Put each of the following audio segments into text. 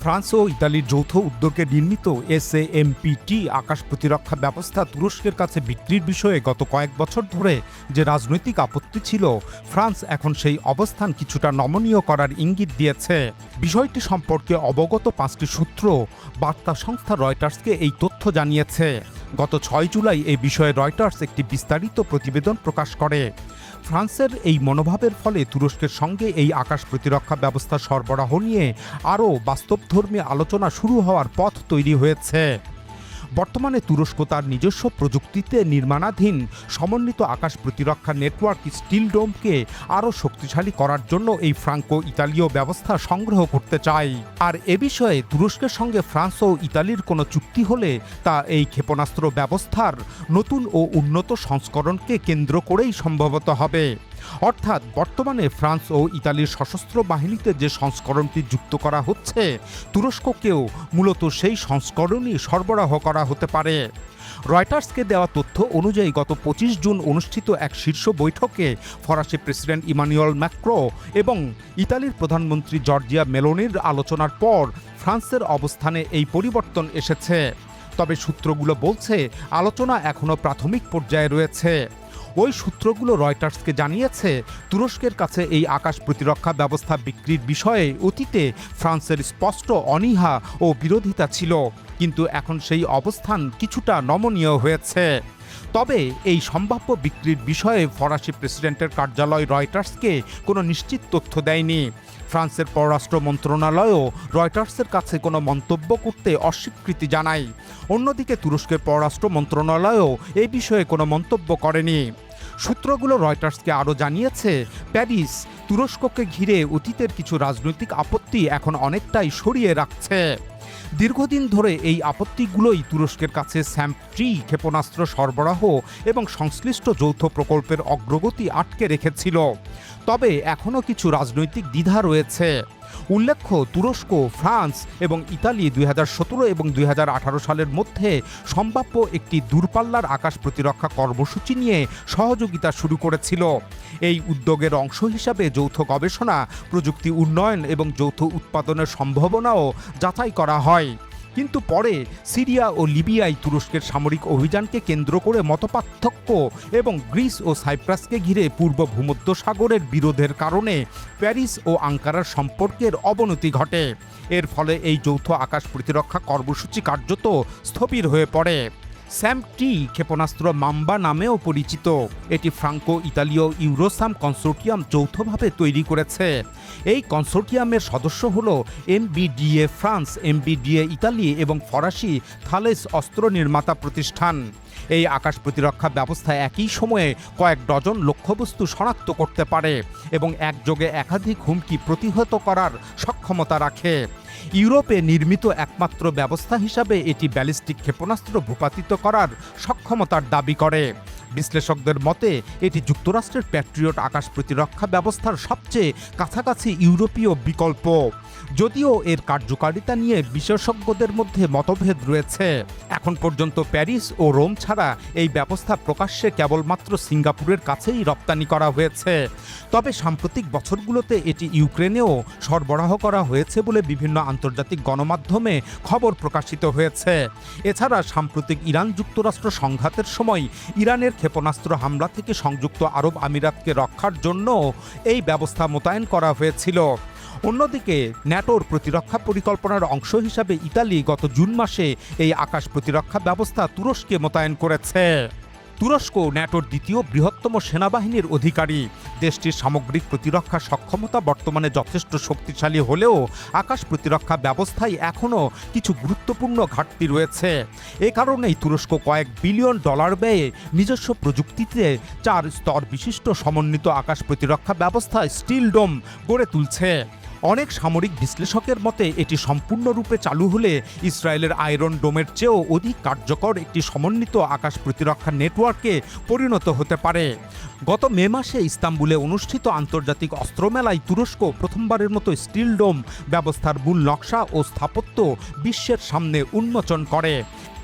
France ও ইতালির যৌথ উদ্যোগে নির্মিত SAMPT আকাশ প্রতিরক্ষা ব্যবস্থা তুরস্কের কাছে বিক্রির বিষয়ে গত কয়েক বছর ধরে যে রাজনৈতিক আপত্তি ছিল, ফ্রান্স এখন সেই অবস্থান কিছুটা নমনীয় করার ইঙ্গিত দিয়েছে। বিষয়টি সম্পর্কে অবগত 5টি সূত্র বার্তা সংস্থা রয়টার্সকে এই তথ্য জানিয়েছে। গত 6 জুলাই এই বিষয়ে রয়টার্স একটি বিস্তারিত প্রতিবেদন প্রকাশ করে। ফ্রান্সের এই মনোভাবের ফলে তুরস্কের সঙ্গে এই আকাশ প্রতিরক্ষা ব্যবস্থা সরবরাহ নিয়ে আরও বাস্তবধর্মী আলোচনা শুরু হওয়ার পথ তৈরি হয়েছে। বর্তমানে তুরস্ক তার নিজস্ব প্রযুক্তিতে নির্মাণাধীন সমন্বিত আকাশ প্রতিরক্ষা নেটওয়ার্ক স্টিল ডোমকে আরও শক্তিশালী করার জন্য এই ফ্রাঙ্কো ইতালীয় ব্যবস্থা সংগ্রহ করতে চায়। আর এ বিষয়ে তুরস্কের সঙ্গে ফ্রান্স ও ইতালির কোনো চুক্তি হলে তা এই ক্ষেপণাস্ত্র ব্যবস্থার নতুন ও উন্নত সংস্করণকে কেন্দ্র করেই সম্ভবত হবে। অর্থাৎ বর্তমানে ফ্রান্স ও ইতালির সশস্ত্র বাহিনীতে যে সংস্করণটি যুক্ত করা হচ্ছে, তুরস্ককেও মূলত সেই সংস্করণই সরবরাহ করা হতে পারে। রয়টার্সকে দেওয়া তথ্য অনুযায়ী গত 25 জুন অনুষ্ঠিত এক শীর্ষ বৈঠকে ফরাসি প্রেসিডেন্ট ইমানুয়েল ম্যাক্রো এবং ইতালির প্রধানমন্ত্রী জর্জিয়া মেলোনির আলোচনার পর ফ্রান্সের অবস্থানে এই পরিবর্তন এসেছে। তবে সূত্রগুলো বলছে আলোচনা এখনও প্রাথমিক পর্যায়ে রয়েছে। ওই সূত্রগুলো রয়টার্সকে জানিয়েছে, তুরস্কের কাছে এই আকাশ প্রতিরক্ষা ব্যবস্থা বিক্রির বিষয়ে অতীতে ফ্রান্সের স্পষ্ট অনীহা ও বিরোধিতা ছিল, কিন্তু এখন সেই অবস্থান কিছুটা নমনীয় হয়েছে। তবে এই সম্ভাব্য বিক্রির বিষয়ে ফরাসি প্রেসিডেন্টের কার্যালয় রয়টার্সকে কোনো নিশ্চিত তথ্য দেয়নি। ফ্রান্সের পররাষ্ট্র মন্ত্রণালয়ও রয়টার্সের কাছে কোনো মন্তব্য করতে অস্বীকৃতি জানায়। অন্যদিকে তুরস্কের পররাষ্ট্র মন্ত্রণালয়ও এই বিষয়ে কোনো মন্তব্য করেনি। সূত্রগুলো রয়টার্সকে আরও জানিয়েছে, প্যারিস তুরস্ককে ঘিরে অতীতের কিছু রাজনৈতিক আপত্তি এখন অনেকটাই সরিয়ে রাখছে। দীর্ঘদিন ধরে এই আপত্তিগুলোই তুরস্কের কাছে SAMP-T ক্ষেপণাস্ত্র সরবরাহ এবং সংশ্লিষ্ট যৌথ প্রকল্পের অগ্রগতি আটকে রেখেছিল। তবে এখনও কিছু রাজনৈতিক দ্বিধা রয়েছে। উল্লেখ্য, তুরস্ক, ফ্রান্স এবং ইতালি 2017 এবং 2018 সালের মধ্যে সম্ভাব্য একটি দূরপাল্লার আকাশ প্রতিরক্ষা কর্মসূচি নিয়ে সহযোগিতা শুরু করেছিল। এই উদ্যোগের অংশ হিসাবে যৌথ গবেষণা, প্রযুক্তি উন্নয়ন এবং যৌথ উৎপাদনের সম্ভাবনাও যাচাই করা হয়। কিন্তু পরে সিরিয়া ও লিবিয়ায় তুরস্কের সামরিক অভিযানকে কেন্দ্র করে মতপার্থক্য এবং গ্রিস ও সাইপ্রাসকে ঘিরে পূর্ব ভূমধ্যসাগরের বিরোধের কারণে প্যারিস ও আঙ্কারার সম্পর্কের অবনতি ঘটে। এর ফলে এই যৌথ আকাশ প্রতিরক্ষা কর্মসূচি কার্যত স্থবির হয়ে পড়ে। SAMP-T ক্ষেপণাস্ত্র মাম্বা নামেও পরিচিত। এটি ফ্রাঙ্কো ইতালীয় ইউরোসাম কনসোর্টিয়াম যৌথভাবে তৈরি করেছে। এই কনসোর্টিয়ামের সদস্য হল MBDA ফ্রান্স, MBDA ইতালি এবং ফরাসি থালেস অস্ত্র নির্মাতা প্রতিষ্ঠান। এই আকাশ প্রতিরক্ষা ব্যবস্থা একই সময়ে কয়েক ডজন লক্ষ্যবস্তু শনাক্ত করতে পারে এবং একযোগে একাধিক হুমকি প্রতিহত করার সক্ষমতা রাখে। ইউরোপে নির্মিত একমাত্র ব্যবস্থা হিসাবে এটি ব্যালিস্টিক ক্ষেপণাস্ত্র ভূপাতিত করার সক্ষমতার দাবি করে। বিশ্লেষকদের মতে এটি যুক্তরাষ্ট্রের প্যাট্রিয়ট আকাশ প্রতিরক্ষা ব্যবস্থার সবচেয়ে কাছাকাছি ইউরোপীয় বিকল্প, যদিও এর কার্যকারিতা নিয়ে বিশেষজ্ঞদের মধ্যে মতভেদ রয়েছে। এখন পর্যন্ত প্যারিস ও রোম ছাড়া এই ব্যবস্থা প্রকাশ্যে কেবলমাত্র সিঙ্গাপুরের কাছেই রপ্তানি করা হয়েছে। তবে সাম্প্রতিক বছরগুলোতে এটি ইউক্রেনেও সরবরাহ করা হয়েছে বলে বিভিন্ন আন্তর্জাতিক গণমাধ্যমে খবর প্রকাশিত হয়েছে। এছাড়া সাম্প্রতিক ইরান যুক্তরাষ্ট্র সংঘাতের সময় ইরানের ক্ষেপণাস্ত্র হামলা থেকে সংযুক্ত আরব আমিরাতকে রক্ষার জন্য এই ব্যবস্থা মোতায়েন করা হয়েছিল। অন্যদিকে ন্যাটোর প্রতিরক্ষা পরিকল্পনার অংশ হিসাবে ইতালি গত জুন মাসে এই আকাশ প্রতিরক্ষা ব্যবস্থা তুরস্কে মোতায়েন করেছে। তুরস্ক ন্যাটোর দ্বিতীয় বৃহত্তম সেনাবাহিনীর অধিকারী। দেশটির সামগ্রিক প্রতিরক্ষা সক্ষমতা বর্তমানে যথেষ্ট শক্তিশালী হলেও আকাশ প্রতিরক্ষা ব্যবস্থায় এখনও কিছু গুরুত্বপূর্ণ ঘাটতি রয়েছে। এ কারণেই তুরস্ক কয়েক বিলিয়ন ডলার ব্যয়ে নিজস্ব প্রযুক্তিতে 4 স্তর বিশিষ্ট সমন্বিত আকাশ প্রতিরক্ষা ব্যবস্থা স্টিল ডোম গড়ে তুলছে। অনেক সামরিক বিশ্লেষকের মতে এটি সম্পূর্ণরূপে চালু হলে ইসরায়েলের আয়রন ডোমের চেয়েও অধিক কার্যকর একটি সমন্বিত আকাশ প্রতিরক্ষা নেটওয়ার্কে পরিণত হতে পারে। গত মে মাসে ইস্তাম্বুলে অনুষ্ঠিত আন্তর্জাতিক অস্ত্রমেলায় তুরস্ক প্রথমবারের মতো স্টিল ডোম ব্যবস্থার মূল নকশা ও স্থাপত্য বিশ্বের সামনে উন্মোচন করে।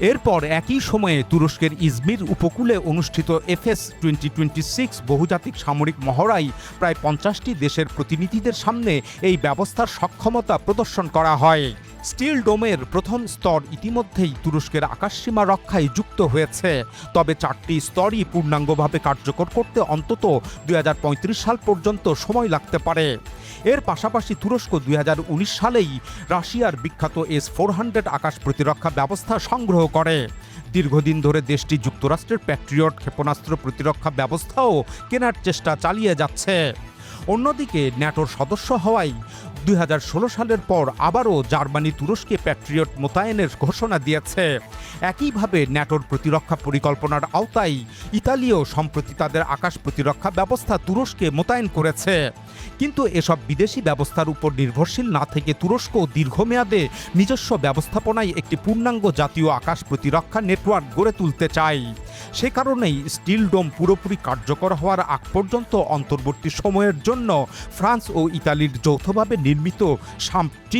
এরপর একই সময়ে তুরস্কের ইজমির উপকূলে অনুষ্ঠিত FS 2026 বহুজাতিক সামরিক মহড়ায় প্রায় 50টি দেশের প্রতিনিধিদের সামনে এই ব্যবস্থার সক্ষমতা প্রদর্শন করা হয়। স্টিল ডোমের প্রথম স্তর ইতিমধ্যেই তুরস্কের আকাশসীমা রক্ষায় যুক্ত হয়েছে, তবে 4টি স্তরই পূর্ণাঙ্গভাবে কার্যকর করতে অন্তত 2035 সাল পর্যন্ত সময় লাগতে পারে। এর পাশাপাশি তুরস্ক 2019 সালেই রাশিয়ার বিখ্যাত S-400 আকাশ প্রতিরক্ষা ব্যবস্থা সংগ্রহ করে। দীর্ঘদিন ধরে দেশটি যুক্তরাষ্ট্রের প্যাট্রিয়ট ক্ষেপণাস্ত্র প্রতিরক্ষা ব্যবস্থাও কেনার চেষ্টা চালিয়ে যাচ্ছে। অন্যদিকে ন্যাটোর সদস্য হওয়ায় 2016 সালের পর আবারও জার্মানি তুরস্কে প্যাট্রিয়ট মোতায়েনের ঘোষণা দিয়েছে। একইভাবে ন্যাটোর প্রতিরক্ষা পরিকল্পনার আওতায় ইতালিও সম্প্রতি তাদের আকাশ প্রতিরক্ষা ব্যবস্থা তুরস্কে মোতায়েন করেছে। কিন্তু এসব বিদেশি ব্যবস্থার উপর নির্ভরশীল না থেকে তুরস্ক দীর্ঘমেয়াদে নিজস্ব ব্যবস্থাপনায় একটি পূর্ণাঙ্গ জাতীয় আকাশ প্রতিরক্ষা নেটওয়ার্ক গড়ে তুলতে চায়। সে কারণেই স্টিল ডোম পুরোপুরি কার্যকর হওয়ার আগ পর্যন্ত অন্তর্বর্তী সময়ের জন্য ফ্রান্স ও ইতালির যৌথভাবে নির্মিত শাম-2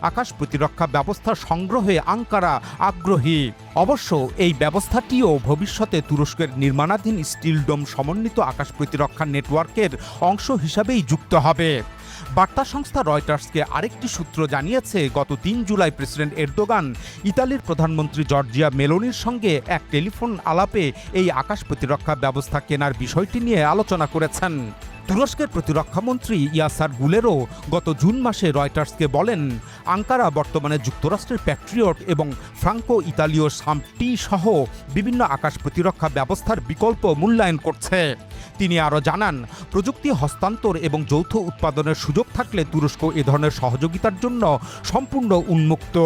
আকাশ প্রতিরক্ষা ব্যবস্থা সংগ্রহে আঙ্কারা আগ্রহী। অবশ্য এই ব্যবস্থাটিও ভবিষ্যতে তুরস্কের নির্মাণাধীন স্টিল ডোম সমন্বিত আকাশ প্রতিরক্ষা নেটওয়ার্কের অংশ হিসাবেই যুক্ত হবে। বার্তা সংস্থা রয়টার্সকে আরেকটি সূত্র জানিয়েছে, গত 3 জুলাই প্রেসিডেন্ট এরদোগান ইতালির প্রধানমন্ত্রী জর্জিয়া মেলোনির সঙ্গে এক টেলিফোন আলাপে এই আকাশ প্রতিরক্ষা ব্যবস্থা কেনার বিষয়টি নিয়ে আলোচনা করেছেন। তুরস্কের প্রতিরক্ষামন্ত্রী ইয়াসার গুলেরও গত জুন মাসে রয়টার্সকে বলেন, আঙ্কারা বর্তমানে যুক্তরাষ্ট্রের প্যাট্রিয়ট এবং ফ্রাঙ্কো ইতালীয় শাম-2 সহ বিভিন্ন আকাশ প্রতিরক্ষা ব্যবস্থার বিকল্প মূল্যায়ন করছে। তিনি আরও জানান, প্রযুক্তি হস্তান্তর এবং যৌথ উৎপাদনের সুযোগ থাকলে তুরস্ক এ ধরনের সহযোগিতার জন্য সম্পূর্ণ উন্মুক্ত।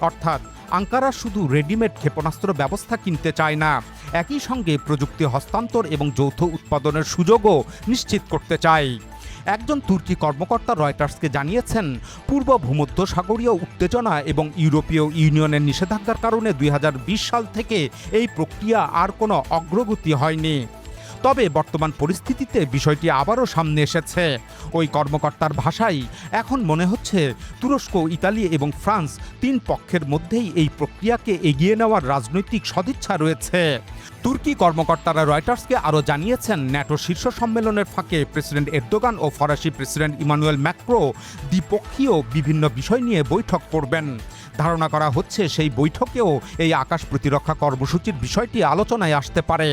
অর্থাৎ আঙ্কারা শুধু রেডিমেড ক্ষেপণাস্ত্র ব্যবস্থা কিনতে চায় না, একই সঙ্গে প্রযুক্তি হস্তান্তর এবং যৌথ উৎপাদনের সুযোগও নিশ্চিত করতে চায়। একজন তুর্কি কর্মকর্তা রয়টার্সকে জানিয়েছেন, পূর্ব ভূমধ্যসাগরীয় উত্তেজনা এবং ইউরোপীয় ইউনিয়নের নিষেধাজ্ঞার কারণে 2020 সাল থেকে এই প্রক্রিয়া আর কোনো অগ্রগতি হয়নি। তবে বর্তমান পরিস্থিতিতে বিষয়টি আবারও সামনে এসেছে। ওই কর্মকর্তার ভাষায়, এখন মনে হচ্ছে তুরস্ক, ইতালি এবং ফ্রান্স 3 পক্ষের মধ্যেই এই প্রক্রিয়াকে এগিয়ে নেওয়ার রাজনৈতিক সদিচ্ছা রয়েছে। তুর্কি কর্মকর্তারা রয়টার্সকে আরও জানিয়েছেন, ন্যাটো শীর্ষ সম্মেলনের ফাঁকে প্রেসিডেন্ট এরদোগান ও ফরাসি প্রেসিডেন্ট ইমানুয়েল ম্যাক্রো দ্বিপক্ষীয় বিভিন্ন বিষয় নিয়ে বৈঠক করবেন। ধারণা করা হচ্ছে সেই বৈঠকেও এই আকাশ প্রতিরক্ষা কর্মসূচির বিষয়টি আলোচনায় আসতে পারে।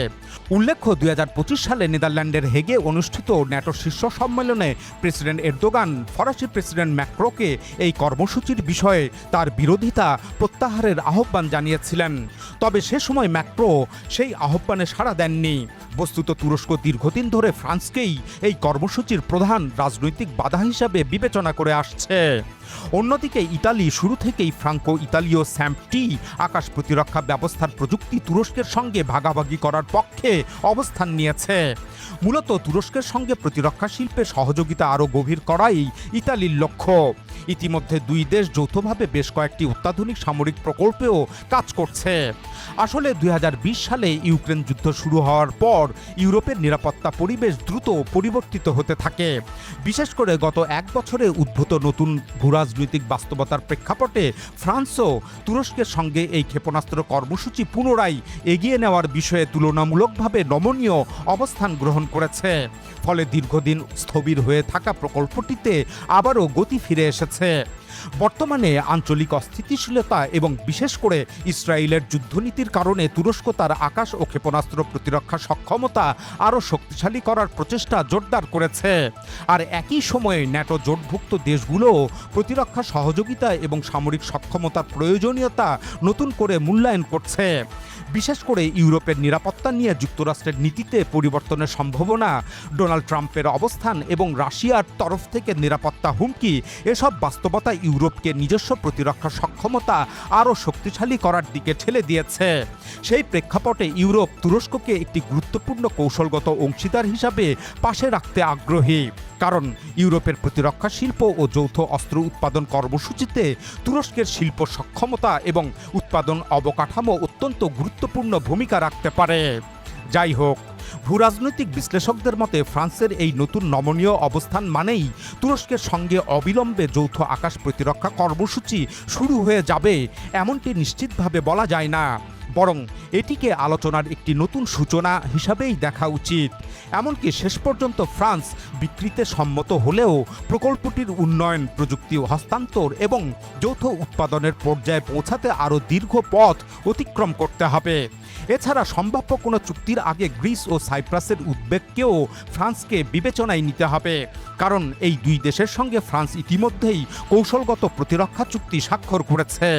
উল্লেখ্য, 2025 সালে নেদারল্যান্ডের হেগে অনুষ্ঠিত ন্যাটো শীর্ষ সম্মেলনে প্রেসিডেন্ট এরদোগান ফরাসি প্রেসিডেন্ট ম্যাক্রোকে এই কর্মসূচির বিষয়ে তার বিরোধিতা প্রত্যাহারের আহ্বান জানিয়েছিলেন। তবে সে সময় ম্যাক্রো সেই আহ্বানে সাড়া দেননি। বস্তুত তুরস্ক দীর্ঘদিন ধরে ফ্রান্সকেই এই কর্মসূচির প্রধান রাজনৈতিক বাধা হিসাবে বিবেচনা করে আসছে। অন্যদিকে ইতালি শুরু থেকেই ফ্রাঙ্কো ইতালীয় SAM-2 আকাশ প্রতিরক্ষা ব্যবস্থার প্রযুক্তি তুরস্কের সঙ্গে ভাগাভাগি করার পক্ষে অবস্থান নিয়েছে। মূলত তুরস্কের সঙ্গে প্রতিরক্ষা শিল্পে সহযোগিতা আরও গভীর করাই ইতালির লক্ষ্য। ইতিমধ্যে দুই দেশ যৌথভাবে বেশ কয়েকটি অত্যাধুনিক সামরিক প্রকল্পেও কাজ করছে। আসলে 2020 সালে ইউক্রেন যুদ্ধ শুরু হওয়ার পর ইউরোপের নিরাপত্তা পরিবেশ দ্রুত পরিবর্তিত হতে থাকে। বিশেষ করে গত 1 বছরে উদ্ভূত নতুন ভূরাজনৈতিক বাস্তবতার প্রেক্ষাপটে ফ্রান্সও তুরস্কের সঙ্গে এই ক্ষেপণাস্ত্র কর্মসূচি পুনরায় এগিয়ে নেওয়ার বিষয়ে তুলনামূলকভাবে নমনীয় অবস্থান গ্রহণ করেছে। ফলে দীর্ঘদিন স্থবির হয়ে থাকা প্রকল্পটিতে আবারও গতি ফিরে এসেছে। বর্তমানে আঞ্চলিক অস্থিতিশীলতা এবং বিশেষ করে ইসরায়েলের যুদ্ধনীতির কারণে তুরস্ক তার আকাশ ও ক্ষেপণাস্ত্র প্রতিরক্ষা সক্ষমতা আরও শক্তিশালী করার প্রচেষ্টা জোরদার করেছে। আর একই সময়ে ন্যাটো জোটভুক্ত দেশগুলোও প্রতিরক্ষা সহযোগিতা এবং সামরিক সক্ষমতার প্রয়োজনীয়তা নতুন করে মূল্যায়ন করছে। বিশেষ করে ইউরোপের নিরাপত্তা নিয়ে যুক্তরাষ্ট্রের নীতিতে পরিবর্তনের সম্ভাবনা, ডোনাল্ড ট্রাম্পের অবস্থান এবং রাশিয়ার তরফ থেকে নিরাপত্তা হুমকি, এসব বাস্তবতা ইউরোপকে নিজস্ব প্রতিরক্ষা সক্ষমতা আরও শক্তিশালী করার দিকে ঠেলে দিয়েছে। সেই প্রেক্ষাপটে ইউরোপ তুরস্ককে একটি গুরুত্বপূর্ণ কৌশলগত অংশীদার হিসাবে পাশে রাখতে আগ্রহী। কারণ ইউরোপের প্রতিরক্ষা শিল্প ও যৌথ অস্ত্র উৎপাদন কর্মসূচিতে তুরস্কের শিল্প সক্ষমতা এবং উৎপাদন অবকাঠামো অত্যন্ত গুরুত্বপূর্ণ ভূমিকা রাখতে পারে। যাই হোক, ভূরাজনৈতিক বিশ্লেষকদের মতে ফ্রান্সের এই নতুন নমনীয় অবস্থান মানেই তুরস্কের সঙ্গে অবিলম্বে যৌথ আকাশ প্রতিরক্ষা কর্মসূচি শুরু হয়ে যাবে এমনটি নিশ্চিতভাবে বলা যায় না। বরং এটিকে আলোচনার একটি নতুন সূচনা হিসাবেই দেখা উচিত। এমনকি শেষ পর্যন্ত ফ্রান্স বিক্রিতে সম্মত হলেও প্রকল্পটির উন্নয়ন, প্রযুক্তি হস্তান্তর এবং যৌথ উৎপাদনের পর্যায়ে পৌঁছাতে আরও দীর্ঘ পথ অতিক্রম করতে হবে। এছাড়া সম্ভাব্য কোনো চুক্তির আগে গ্রিস ও সাইপ্রাসের উদ্বেগকেও ফ্রান্সকে বিবেচনায় নিতে হবে, কারণ এই দুই দেশের সঙ্গে ফ্রান্স ইতিমধ্যেই কৌশলগত প্রতিরক্ষা চুক্তি স্বাক্ষর করেছে।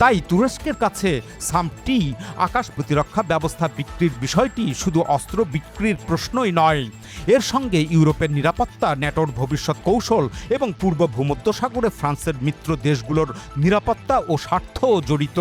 তাই তুরস্কের কাছে সামটি আকাশ প্রতিরক্ষা ব্যবস্থা বিক্রির বিষয়টি শুধু অস্ত্র বিক্রির প্রশ্নই নয়, এর সঙ্গে ইউরোপের নিরাপত্তা, ন্যাটোর ভবিষ্যৎ কৌশল এবং পূর্ব ভূমধ্যসাগরে ফ্রান্সের মিত্র দেশগুলোর নিরাপত্তা ও স্বার্থও জড়িত।